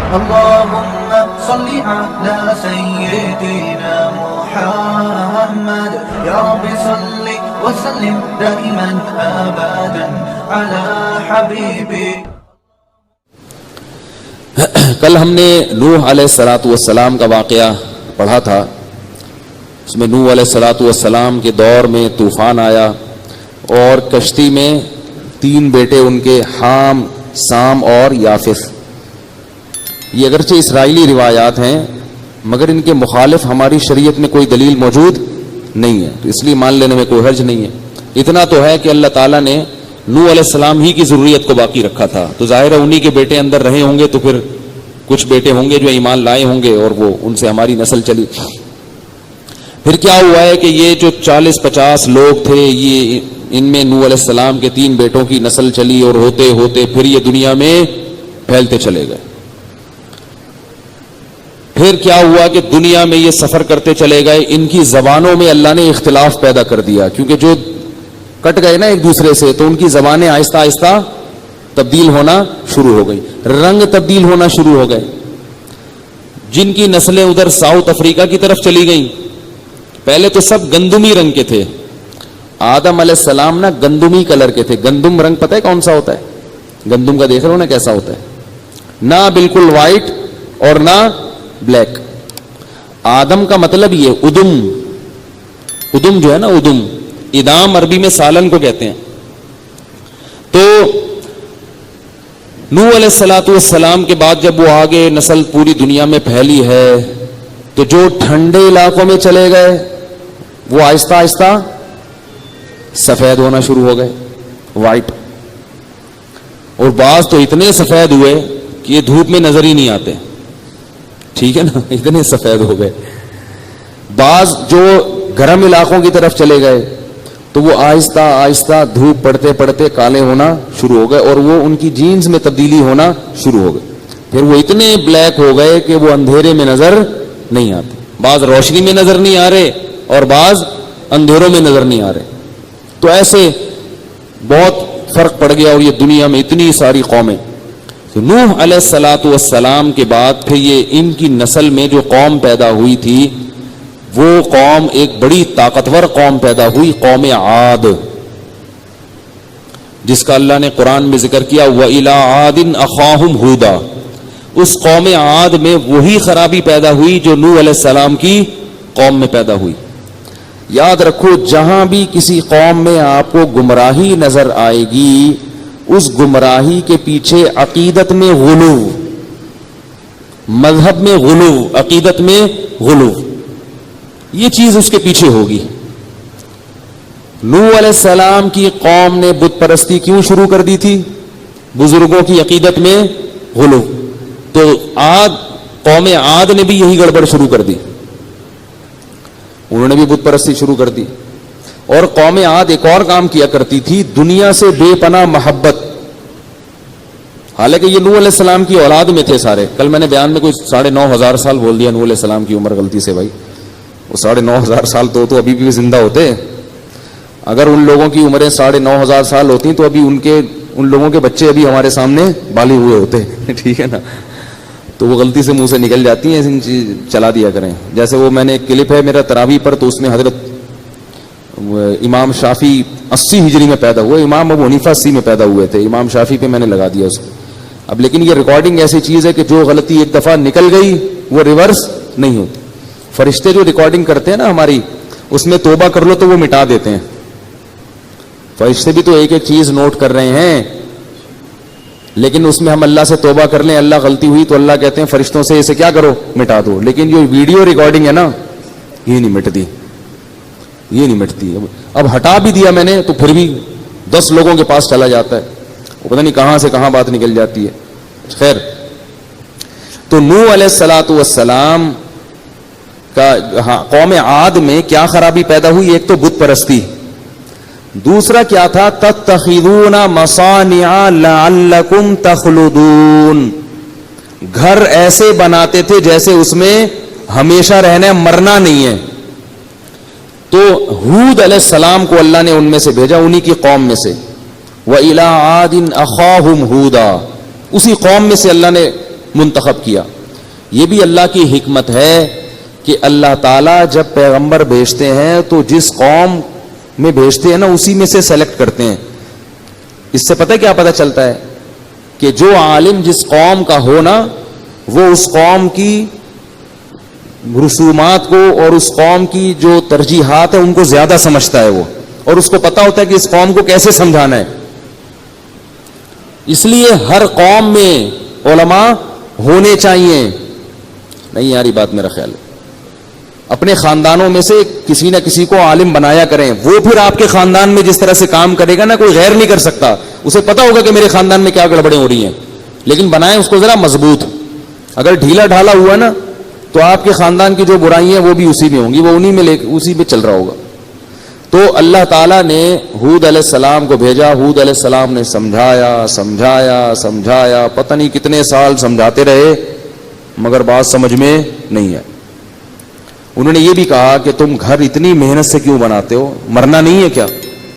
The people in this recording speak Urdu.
اللهم صل على سيدنا محمد يا رب صل وسلم دائما ابدا على حبيبي. کل ہم نے نوح علیہ الصلوۃ والسلام کا واقعہ پڑھا تھا. اس میں نوح علیہ الصلوۃ والسلام کے دور میں طوفان آیا اور کشتی میں 3 بیٹے ان کے، حام، سام اور یافث. یہ اگرچہ اسرائیلی روایات ہیں مگر ان کے مخالف ہماری شریعت میں کوئی دلیل موجود نہیں ہے، تو اس لیے مان لینے میں کوئی حرج نہیں ہے. اتنا تو ہے کہ اللہ تعالیٰ نے نوح علیہ السلام ہی کی ضروریت کو باقی رکھا تھا، تو ظاہر ہے انہی کے بیٹے اندر رہے ہوں گے، تو پھر کچھ بیٹے ہوں گے جو ایمان لائے ہوں گے اور وہ ان سے ہماری نسل چلی. پھر کیا ہوا ہے کہ یہ جو 40-50 لوگ تھے، یہ ان میں نوح علیہ السلام کے 3 بیٹوں کی نسل چلی اور ہوتے ہوتے پھر یہ دنیا میں پھیلتے چلے گئے. پھر کیا ہوا کہ دنیا میں یہ سفر کرتے چلے گئے، ان کی زبانوں میں اللہ نے اختلاف پیدا کر دیا، کیونکہ جو کٹ گئے نا ایک دوسرے سے تو ان کی زبانیں آہستہ آہستہ تبدیل ہونا شروع ہو گئی، رنگ تبدیل ہونا شروع ہو گئے. جن کی نسلیں ادھر ساؤتھ افریقہ کی طرف چلی گئیں، پہلے تو سب گندمی رنگ کے تھے. آدم علیہ السلام نا گندمی کلر کے تھے. گندم رنگ پتہ ہے کون سا ہوتا ہے؟ گندم کا دیکھ رہے ہو نا کیسا ہوتا ہے، نہ بالکل وائٹ اور نہ بلیک. آدم کا مطلب یہ ادم جو ہے نا، ادام عربی میں سالن کو کہتے ہیں. تو نوح علیہ الصلوۃ والسلام کے بعد جب وہ آگے نسل پوری دنیا میں پھیلی ہے تو جو ٹھنڈے علاقوں میں چلے گئے وہ آہستہ آہستہ سفید ہونا شروع ہو گئے، وائٹ. اور بعض تو اتنے سفید ہوئے کہ یہ دھوپ میں نظر ہی نہیں آتے، ٹھیک ہے نا، اتنے سفید ہو گئے. بعض جو گرم علاقوں کی طرف چلے گئے تو وہ آہستہ آہستہ دھوپ پڑتے پڑتے کالے ہونا شروع ہو گئے اور وہ ان کی جینز میں تبدیلی ہونا شروع ہو گئی. پھر وہ اتنے بلیک ہو گئے کہ وہ اندھیرے میں نظر نہیں آتے. بعض روشنی میں نظر نہیں آ رہے اور بعض اندھیروں میں نظر نہیں آ رہے. تو ایسے بہت فرق پڑ گیا اور یہ دنیا میں اتنی ساری قومیں. تو نوح علیہ الصلوۃ والسلام کے بعد پھر یہ ان کی نسل میں جو قوم پیدا ہوئی تھی وہ قوم ایک بڑی طاقتور قوم پیدا ہوئی، قوم عاد، جس کا اللہ نے قرآن میں ذکر کیا وَإِلَىٰ عَادٍ أَخَاهُمْ هُودًا. اس قوم عاد میں وہی خرابی پیدا ہوئی جو نوح علیہ السلام کی قوم میں پیدا ہوئی. یاد رکھو جہاں بھی کسی قوم میں آپ کو گمراہی نظر آئے گی اس گمراہی کے پیچھے عقیدت میں غلو، مذہب میں غلو، عقیدت میں غلو، یہ چیز اس کے پیچھے ہوگی. نوح علیہ السلام کی قوم نے بت پرستی کیوں شروع کر دی تھی؟ بزرگوں کی عقیدت میں غلو. تو قوم عاد نے بھی یہی گڑبڑ شروع کر دی، انہوں نے بھی بت پرستی شروع کر دی. اور قوم عاد ایک اور کام کیا کرتی تھی، دنیا سے بے پناہ محبت. حالانکہ یہ نوح علیہ السلام کی اولاد میں تھے سارے. کل میں نے بیان میں کوئی 9,500 سال بول دیا نوح علیہ السلام کی عمر غلطی سے. بھائی وہ 9,500 سال تو ابھی بھی زندہ ہوتے. اگر ان لوگوں کی عمریں 9,500 سال ہوتی تو ابھی ان لوگوں کے بچے ابھی ہمارے سامنے بالغ ہوئے ہوتے. ٹھیک ہے نا، تو وہ غلطی سے منہ سے نکل جاتی ہیں، چلا دیا کریں. جیسے وہ میں نے ایک کلپ ہے میرا تراویح پر، تو اس میں حضرت امام شافی 80 ہجری میں پیدا ہوئے، امام ابو حنیفہ 80 میں پیدا ہوئے تھے. امام شافی پہ میں نے لگا دیا اس کو. اب لیکن یہ ریکارڈنگ ایسی چیز ہے کہ جو غلطی ایک دفعہ نکل گئی وہ ریورس نہیں ہوتی. فرشتے جو ریکارڈنگ کرتے ہیں نا ہماری، اس میں توبہ کر لو تو وہ مٹا دیتے ہیں. فرشتے بھی تو ایک ایک چیز نوٹ کر رہے ہیں، لیکن اس میں ہم اللہ سے توبہ کر لیں، اللہ غلطی ہوئی تو اللہ کہتے ہیں فرشتوں سے اسے کیا کرو، مٹا دو. لیکن جو ویڈیو ریکارڈنگ ہے نا یہ نہیں مٹتی، یہ نہیں مٹتی. اب ہٹا بھی دیا میں نے تو پھر بھی 10 لوگوں کے پاس چلا جاتا ہے، وہ پتہ نہیں کہاں سے کہاں بات نکل جاتی ہے. خیر، تو نوح علیہ الصلوۃ والسلام کا قوم عاد میں کیا خرابی پیدا ہوئی؟ ایک تو بت پرستی، دوسرا کیا تھا تتخذون مصانع لعلکم تخلدون. گھر ایسے بناتے تھے جیسے اس میں ہمیشہ رہنا، مرنا نہیں ہے. تو ہود علیہ السلام کو اللہ نے ان میں سے بھیجا، انہی کی قوم میں سے. وَإِلَىٰ عَادٍ أَخَاهُمْ هُودًا، اسی قوم میں سے اللہ نے منتخب کیا. یہ بھی اللہ کی حکمت ہے کہ اللہ تعالیٰ جب پیغمبر بھیجتے ہیں تو جس قوم میں بھیجتے ہیں نا اسی میں سے سلیکٹ کرتے ہیں. اس سے پتہ کیا پتہ چلتا ہے کہ جو عالم جس قوم کا ہو نا وہ اس قوم کی رسومات کو اور اس قوم کی جو ترجیحات ہیں ان کو زیادہ سمجھتا ہے وہ, اور اس کو پتہ ہوتا ہے کہ اس قوم کو کیسے سمجھانا ہے. اس لیے ہر قوم میں علماء ہونے چاہیے. نہیں یاری بات میرا خیال ہے. اپنے خاندانوں میں سے کسی نہ کسی کو عالم بنایا کریں, وہ پھر آپ کے خاندان میں جس طرح سے کام کرے گا نا کوئی غیر نہیں کر سکتا. اسے پتا ہوگا کہ میرے خاندان میں کیا گڑبڑیں ہو رہی ہیں, لیکن بنائیں اس کو ذرا مضبوط. اگر ڈھیلا ڈھالا ہوا نا تو آپ کے خاندان کی جو برائی ہیں وہ بھی اسی میں ہوں گی, وہ انہی میں اسی میں چل رہا ہوگا. تو اللہ تعالیٰ نے ہود علیہ السلام کو بھیجا. ہود علیہ السلام نے سمجھایا پتہ نہیں کتنے سال سمجھاتے رہے مگر بات سمجھ میں نہیں ہے. انہوں نے یہ بھی کہا کہ تم گھر اتنی محنت سے کیوں بناتے ہو, مرنا نہیں ہے کیا؟